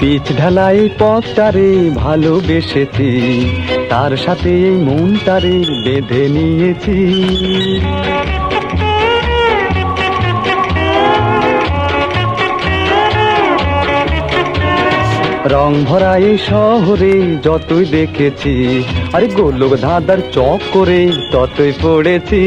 Pitch ঢালাই পথটারে ভালোবেসেছি, তার সাথে এই মনটারে বেঁধে নিয়েছি। রং ভরা এই শহরে যতই দেখেছি, আরে গোলক ধাঁধার চক করে ততই পড়েছি।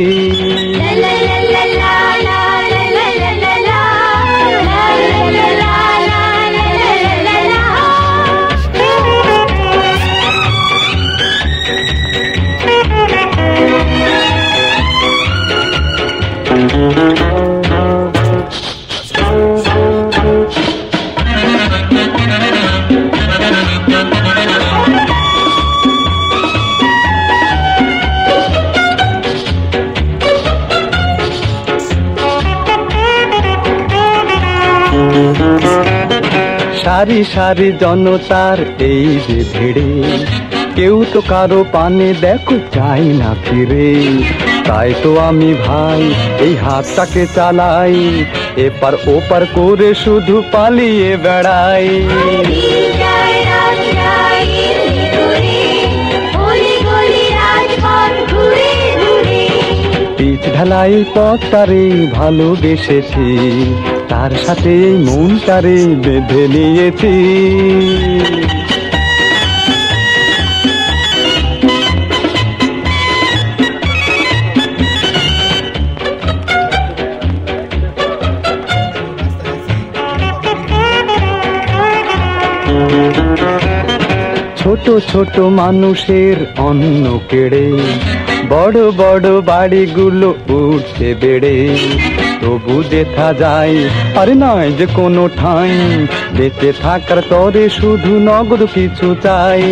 সারি সারি জনতার এই যে ভিড়ে, কেউ তো কারো পানে দেখো চাই না ফিরে। তাই তো আমি ভাই এই হাতটাকে চালাই, এপার ওপার করে শুধু পালিয়ে বেড়াই। পিচ ঢালাই পথটারে ভালোবেসেছি, তার সাথে মনটারে বেঁধে নিয়েছি। ছোট ছোট মানুষের অন্ন কেড়ে বড় বড় বাড়িগুলো উঠছে বেড়ে, তবু দেখা যায় আর নয় যে কোনো ঠাঁই, বেঁচে থাকার তরে শুধু নগদ কিছু চাই।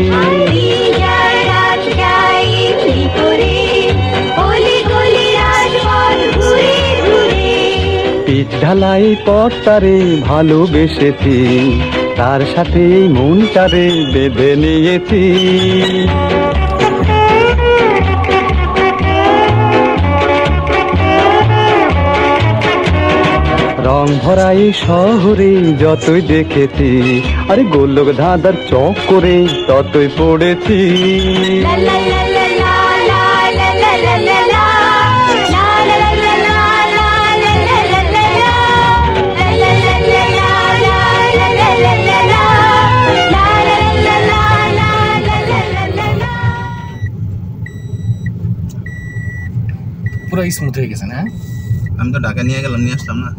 পিচ ঢালাই পথটারে ভালোবেসেছি, তার সাথে মনটারে বেঁধে নিয়েছি। রং ভরা এই শহরে যতই দেখেছি, আরে গোলক ধাঁধার চক করে ততই পড়েছি। পুরো স্মুথ হয়ে গেছে না? আমি তো ঢাকা নিয়ে গেলাম, নিয়ে আসলাম না।